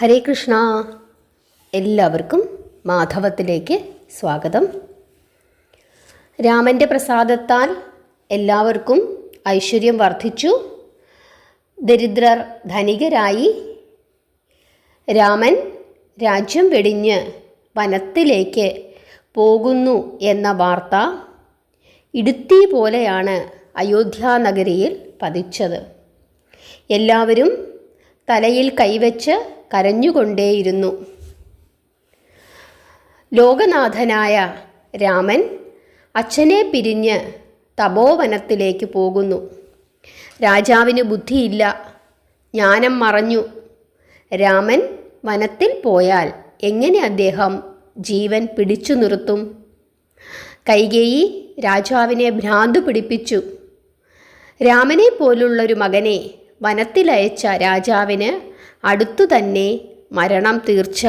ഹരേ കൃഷ്ണ. എല്ലാവർക്കും മാധവത്തിലേക്ക് സ്വാഗതം. രാമൻ്റെ പ്രസാദത്താൽ എല്ലാവർക്കും ഐശ്വര്യം വർദ്ധിച്ചു. ദരിദ്രർ ധനികരായി. രാമൻ രാജ്യം വെടിഞ്ഞ് വനത്തിലേക്ക് പോകുന്നു എന്ന വാർത്ത ഇടുത്തി പോലെയാണ് അയോധ്യാനഗരിയിൽ പതിച്ചത്. എല്ലാവരും തലയിൽ കൈവച്ച് കരഞ്ഞുകൊണ്ടേയിരുന്നു. ലോകനാഥനായ രാമൻ അച്ഛനെ പിരിഞ്ഞ് തപോവനത്തിലേക്ക് പോകുന്നു. രാജാവിന് ബുദ്ധിയില്ല, ജ്ഞാനം മറഞ്ഞു. രാമൻ വനത്തിൽ പോയാൽ എങ്ങനെ അദ്ദേഹം ജീവൻ പിടിച്ചു നിർത്തും? കൈകേയി രാജാവിനെ ഭ്രാന്തു പിടിപ്പിച്ചു. രാമനെ പോലുള്ളൊരു മകനെ വനത്തിലയച്ച രാജാവിന് അടുത്തു തന്നെ മരണം തീർച്ച.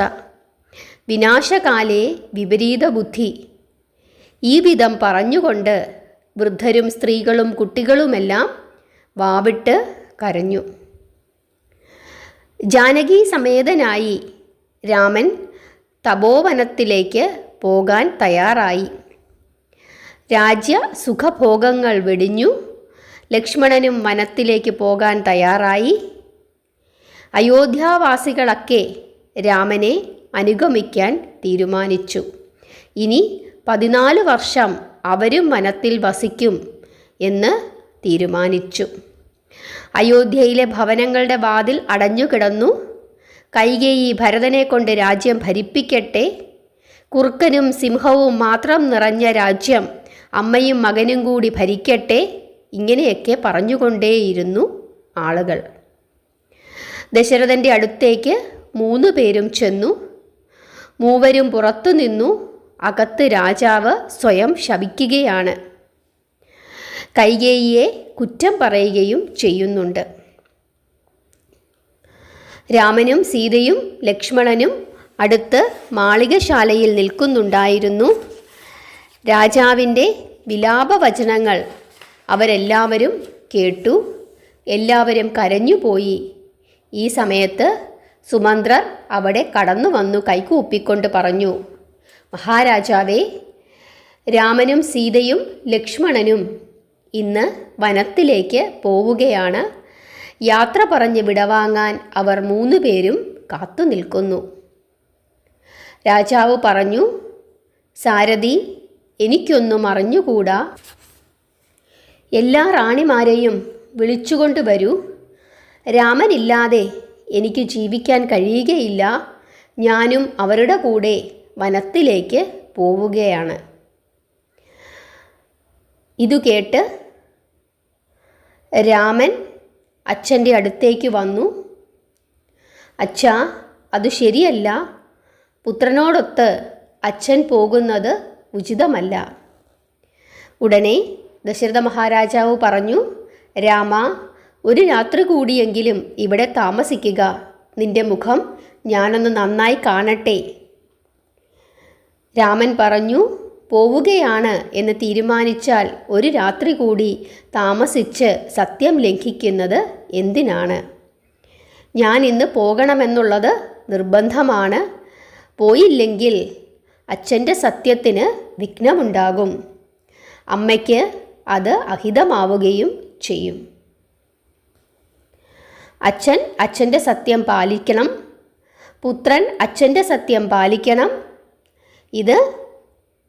വിനാശകാലേ വിപരീത ബുദ്ധി. ഈ വിധം പറഞ്ഞുകൊണ്ട് വൃദ്ധരും സ്ത്രീകളും കുട്ടികളുമെല്ലാം വാവിട്ട് കരഞ്ഞു. ജാനകി സമേതനായി രാമൻ തപോവനത്തിലേക്ക് പോകാൻ തയ്യാറായി. രാജ്യ സുഖഭോഗങ്ങൾ വെടിഞ്ഞു. ലക്ഷ്മണനും വനത്തിലേക്ക് പോകാൻ തയ്യാറായി. അയോധ്യാവാസികളൊക്കെ രാമനെ അനുഗമിക്കാൻ തീരുമാനിച്ചു. ഇനി 14 വർഷം അവരും വനത്തിൽ വസിക്കും എന്ന് തീരുമാനിച്ചു. അയോധ്യയിലെ ഭവനങ്ങളുടെ വാതിൽ അടഞ്ഞുകിടന്നു. കൈകേയി ഭരതനെ കൊണ്ട് രാജ്യം ഭരിപ്പിക്കട്ടെ, കുറുക്കനും സിംഹവും മാത്രം നിറഞ്ഞ രാജ്യം അമ്മയും മകനും കൂടി ഭരിക്കട്ടെ, ഇങ്ങനെയൊക്കെ പറഞ്ഞുകൊണ്ടേയിരുന്നു ആളുകൾ. ദശരഥൻ്റെ അടുത്തേക്ക് 3 പേരും ചെന്നു. മൂവരും പുറത്തു നിന്നു. അകത്ത് രാജാവ് സ്വയം ശപിക്കുകയാണ്. കൈകേയിയെ കുറ്റം പറയുകയും ചെയ്യുന്നുണ്ട്. രാമനും സീതയും ലക്ഷ്മണനും അടുത്ത് മാളികശാലയിൽ നിൽക്കുന്നുണ്ടായിരുന്നു. രാജാവിൻ്റെ വിലാപവചനങ്ങൾ അവരെല്ലാവരും കേട്ടു. എല്ലാവരും കരഞ്ഞുപോയി. ഈ സമയത്ത് സുമന്ത്രർ അവിടെ കടന്നു വന്നു കൈകൂപ്പിക്കൊണ്ട് പറഞ്ഞു, മഹാരാജാവേ, രാമനും സീതയും ലക്ഷ്മണനും ഇന്ന് വനത്തിലേക്ക് പോവുകയാണ്. യാത്ര പറഞ്ഞ് വിടവാങ്ങാൻ അവർ 3 പേരും കാത്തു നിൽക്കുന്നു. രാജാവ് പറഞ്ഞു, സാരഥി, എനിക്കൊന്നും അറിഞ്ഞുകൂടാ. എല്ലാ റാണിമാരെയും വിളിച്ചുകൊണ്ട് വരൂ. രാമനില്ലാതെ എനിക്ക് ജീവിക്കാൻ കഴിയുകയില്ല. ഞാനും അവരുടെ കൂടെ വനത്തിലേക്ക് പോവുകയാണ്. ഇതു കേട്ട് രാമൻ അച്ഛൻ്റെ അടുത്തേക്ക് വന്നു. അച്ഛാ, അത് ശരിയല്ല. പുത്രനോടൊത്ത് അച്ഛൻ പോകുന്നത് ഉചിതമല്ല. ഉടനെ ദശരഥ മഹാരാജാവ് പറഞ്ഞു, രാമ, ഒരു രാത്രി കൂടിയെങ്കിലും ഇവിടെ താമസിക്കുക. നിന്റെ മുഖം ഞാനൊന്ന് നന്നായി കാണട്ടെ. രാമൻ പറഞ്ഞു, പോവുകയാണ് എന്ന് തീരുമാനിച്ചാൽ ഒരു രാത്രി കൂടി താമസിച്ച് സത്യം ലംഘിക്കുന്നത് എന്തിനാണ്? ഞാൻ ഇന്ന് പോകണമെന്നുള്ളത് നിർബന്ധമാണ്. പോയില്ലെങ്കിൽ അച്ഛൻ്റെ സത്യത്തിന് വിഘ്നമുണ്ടാകും. അമ്മയ്ക്ക് അത് അഹിതമാവുകയും ചെയ്യും. അച്ഛൻ അച്ഛൻ്റെ സത്യം പാലിക്കണം. പുത്രൻ അച്ഛൻ്റെ സത്യം പാലിക്കണം. ഇത്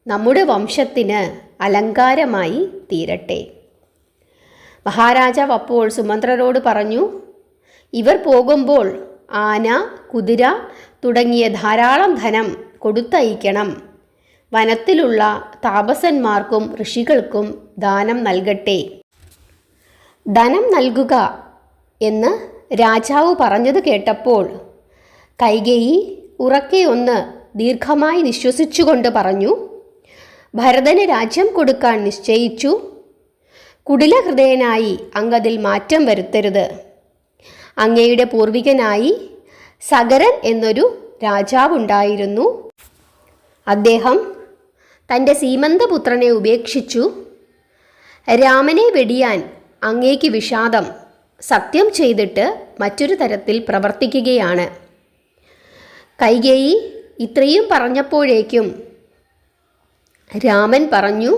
നമ്മുടെ വംശത്തിന് അലങ്കാരമായി തീരട്ടെ. മഹാരാജാവ് അപ്പോൾ സുമന്ത്രരോട് പറഞ്ഞു, ഇവർ പോകുമ്പോൾ ആന, കുതിര തുടങ്ങിയ ധാരാളം ധനം കൊടുത്തയക്കണം. വനത്തിലുള്ള താപസന്മാർക്കും ഋഷികൾക്കും ദാനം നൽകട്ടെ. ധനം നൽകുക എന്ന് രാജാവ് പറഞ്ഞത് കേട്ടപ്പോൾ കൈകേയി ഉറക്കെ ഒന്ന് ദീർഘമായി നിശ്വസിച്ചുകൊണ്ട് പറഞ്ഞു, ഭരതന് രാജ്യം കൊടുക്കാൻ നിശ്ചയിച്ചു. കുടിലഹൃദയനായി അങ്ങതിൽ മാറ്റം വരുത്തരുത്. അങ്ങയുടെ പൂർവികനായി സഗരൻ എന്നൊരു രാജാവുണ്ടായിരുന്നു. അദ്ദേഹം തൻ്റെ സീമന്തപുത്രനെ ഉപേക്ഷിച്ചു. രാമനെ വെടിയാൻ അങ്ങേക്ക് വിഷാദം. സത്യം ചെയ്തിട്ട് മറ്റൊരു തരത്തിൽ പ്രവർത്തിക്കുകയാണ്. കൈകേയി ഇത്രയും പറഞ്ഞപ്പോഴേക്കും രാമൻ പറഞ്ഞു,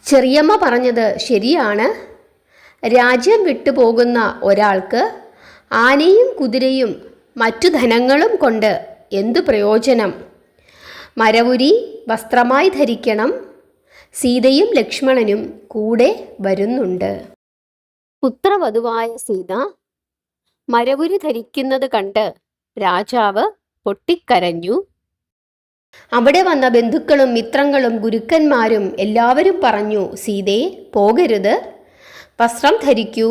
ചെറിയമ്മ പറഞ്ഞത് ശരിയാണ്. രാജ്യം വിട്ടുപോകുന്ന ഒരാൾക്ക് ആനയും കുതിരയും മറ്റു ധനങ്ങളും കൊണ്ട് എന്തു പ്രയോജനം? മരവുരി വസ്ത്രമായി ധരിക്കണം. സീതയും ലക്ഷ്മണനും കൂടെ വരുന്നുണ്ട്. പുത്രവധുവായ സീത മരവുരി ധരിക്കുന്നത് കണ്ട് രാജാവ് പൊട്ടിക്കരഞ്ഞു. അവിടെ വന്ന ബന്ധുക്കളും മിത്രങ്ങളും ഗുരുക്കന്മാരും എല്ലാവരും പറഞ്ഞു, സീതേ പോകരുത്, വസ്ത്രം ധരിക്കൂ.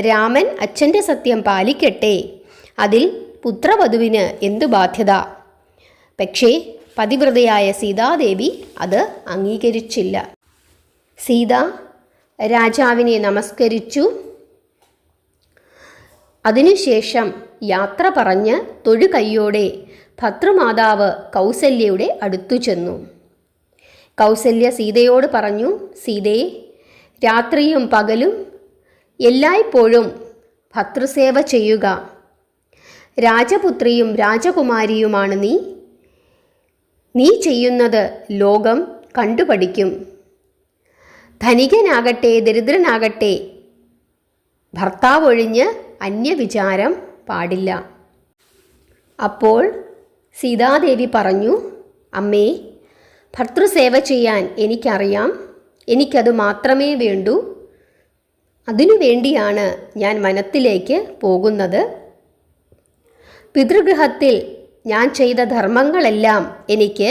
രാമൻ അച്ഛൻ്റെ സത്യം പാലിക്കട്ടെ. അതിൽ പുത്രവധുവിന് എന്തു ബാധ്യത? പക്ഷേ പതിവ്രതയായ സീതാദേവി അത് അംഗീകരിച്ചില്ല. സീത രാജാവിനെ നമസ്കരിച്ചു. അതിനുശേഷം യാത്ര പറഞ്ഞ് തൊഴുകൈയോടെ ഭർതൃമാതാവ് കൗസല്യയുടെ അടുത്തു ചെന്നു. കൗസല്യ സീതയോട് പറഞ്ഞു, സീതേ, രാത്രിയും പകലും എല്ലായ്പ്പോഴും ഭർതൃസേവ ചെയ്യുക. രാജപുത്രിയും രാജകുമാരിയുമാണ് നീ. നീ ചെയ്യുന്നത് ലോകം കണ്ടുപഠിക്കും. ധനികനാകട്ടെ ദരിദ്രനാകട്ടെ ഭർത്താവൊഴിഞ്ഞ് അന്യവിചാരം പാടില്ല. അപ്പോൾ സീതാദേവി പറഞ്ഞു, അമ്മേ, ഭർതൃസേവ ചെയ്യാൻ എനിക്കറിയാം. എനിക്കത് മാത്രമേ വേണ്ടൂ. അതിനു വേണ്ടിയാണ് ഞാൻ വനത്തിലേക്ക് പോകുന്നത്. പിതൃഗൃഹത്തിൽ ഞാൻ ചെയ്ത ധർമ്മങ്ങളെല്ലാം എനിക്ക്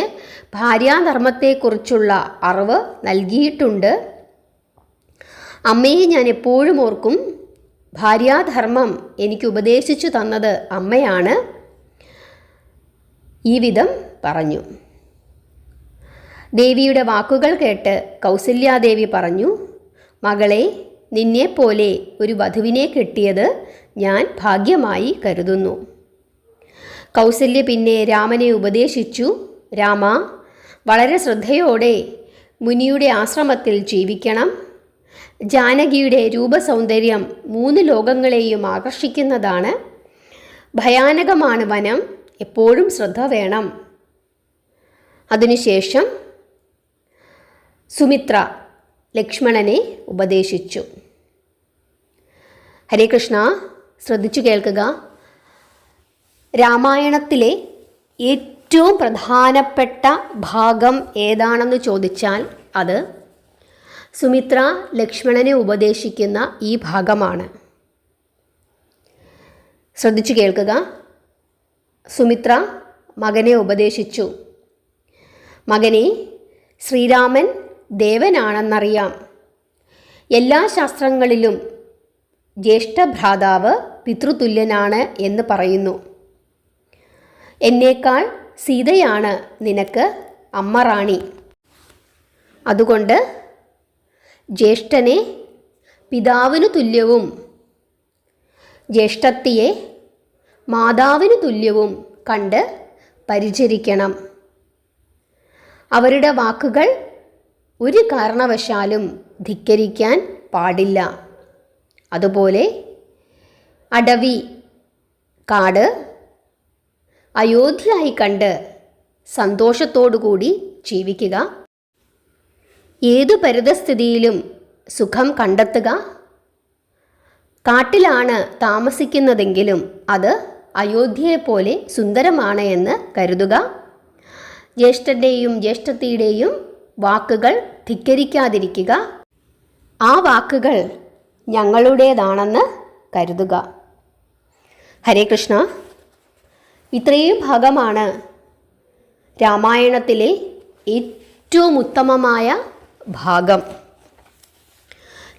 ഭാര്യാധർമ്മത്തെക്കുറിച്ചുള്ള അറിവ് നൽകിയിട്ടുണ്ട്. അമ്മയെ ഞാൻ എപ്പോഴും ഓർക്കും. ഭാര്യാധർമ്മം എനിക്ക് ഉപദേശിച്ചു തന്നത് അമ്മയാണ്. ഈ വിധം പറഞ്ഞു. ദേവിയുടെ വാക്കുകൾ കേട്ട് കൗസല്യാദേവി പറഞ്ഞു, മകളെ, നിന്നെപ്പോലെ ഒരു വധുവിനെ കിട്ടിയത് ഞാൻ ഭാഗ്യമായി കരുതുന്നു. കൗസല്യ പിന്നെ രാമനെ ഉപദേശിച്ചു, രാമ, വളരെ ശ്രദ്ധയോടെ മുനിയുടെ ആശ്രമത്തിൽ ജീവിക്കണം. ജാനകിയുടെ രൂപസൗന്ദര്യം 3 ലോകങ്ങളെയും ആകർഷിക്കുന്നതാണ്. ഭയാനകമാണ് വനം, എപ്പോഴും ശ്രദ്ധ വേണം. അതിനുശേഷം സുമിത്ര ലക്ഷ്മണനെ ഉപദേശിച്ചു. ഹരേ കൃഷ്ണ, ശ്രദ്ധിച്ചു കേൾക്കുക. രാമായണത്തിലെ ഏറ്റവും പ്രധാനപ്പെട്ട ഭാഗം ഏതാണെന്ന് ചോദിച്ചാൽ അത് സുമിത്ര ലക്ഷ്മണനെ ഉപദേശിക്കുന്ന ഈ ഭാഗമാണ്. ശ്രദ്ധിച്ചു കേൾക്കുക. സുമിത്ര മകനെ ഉപദേശിച്ചു. മകനെ, ശ്രീരാമൻ ദേവനാണെന്നറിയാം. എല്ലാ ശാസ്ത്രങ്ങളിലും ജ്യേഷ്ഠഭ്രാതാവ് പിതൃതുല്യനാണ് എന്ന് പറയുന്നു. എന്നേക്കാൾ സീതയാണ് നിനക്ക് അമ്മ റാണി. അതുകൊണ്ട് ജ്യേഷ്ഠനെ പിതാവിനു തുല്യവും ജ്യേഷ്ഠത്തിയെ മാതാവിനു തുല്യവും കണ്ട് പരിചരിക്കണം. അവരുടെ വാക്കുകൾ ഒരു കാരണവശാലും ധിക്കരിക്കാൻ പാടില്ല. അതുപോലെ അടവി, കാട് അയോധ്യയായി കണ്ട് സന്തോഷത്തോടുകൂടി ജീവിക്കുക. ഏതു പരിതസ്ഥിതിയിലും സുഖം കണ്ടെത്തുക. കാട്ടിലാണ് താമസിക്കുന്നതെങ്കിലും അത് അയോധ്യയെപ്പോലെ സുന്ദരമാണ് എന്ന് കരുതുക. ജ്യേഷ്ഠൻ്റെയും ജ്യേഷ്ഠത്തിയുടെയും വാക്കുകൾ ധിക്കരിക്കാതിരിക്കുക. ആ വാക്കുകൾ ഞങ്ങളുടേതാണെന്ന് കരുതുക. ഹരേ കൃഷ്ണ. ഇത്രയും ഭാഗമാണ് രാമായണത്തിലെ ഏറ്റവും ഉത്തമമായ ഭാഗം.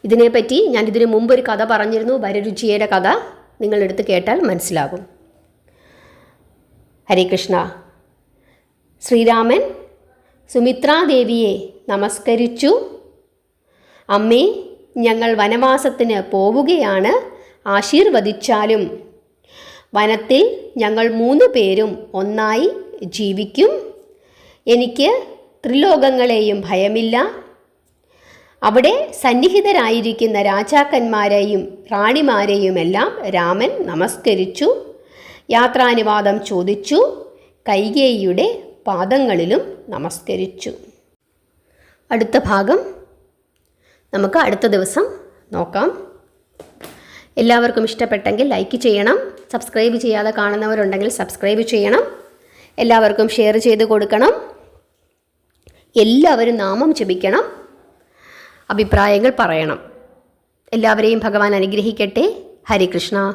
ഇതിനെപ്പറ്റി ഞാൻ ഇതിനു മുമ്പൊരു കഥ പറഞ്ഞിരുന്നു, വരരുചിയുടെ കഥ. നിങ്ങളെടുത്ത് കേട്ടാൽ മനസ്സിലാകും. ഹരേ കൃഷ്ണ. ശ്രീരാമൻ സുമിത്രാദേവിയെ നമസ്കരിച്ചു. അമ്മേ, ഞങ്ങൾ വനവാസത്തിന് പോവുകയാണ്, ആശീർവദിച്ചാലും. വനത്തിൽ ഞങ്ങൾ 3 പേരും ഒന്നായി ജീവിക്കും. എനിക്ക് ത്രിലോകങ്ങളെയും ഭയമില്ല. അവിടെ സന്നിഹിതരായിരിക്കുന്ന രാജാക്കന്മാരെയും റാണിമാരെയുമെല്ലാം രാമൻ നമസ്കരിച്ചു. യാത്രാനുവാദം ചോദിച്ചു. കൈകേയിയുടെ പാദങ്ങളിലും നമസ്കരിച്ചു. അടുത്ത ഭാഗം നമുക്ക് അടുത്ത ദിവസം നോക്കാം. എല്ലാവർക്കും ഇഷ്ടപ്പെട്ടെങ്കിൽ ലൈക്ക് ചെയ്യണം. സബ്സ്ക്രൈബ് ചെയ്യാതെ കാണുന്നവരുണ്ടെങ്കിൽ സബ്സ്ക്രൈബ് ചെയ്യണം. എല്ലാവർക്കും ഷെയർ ചെയ്ത് കൊടുക്കണം. എല്ലാവരും നാമം ജപിക്കണം. അഭിപ്രായങ്ങൾ പറയണം. എല്ലാവരെയും ഭഗവാൻ അനുഗ്രഹിക്കട്ടെ. ഹരേ കൃഷ്ണ.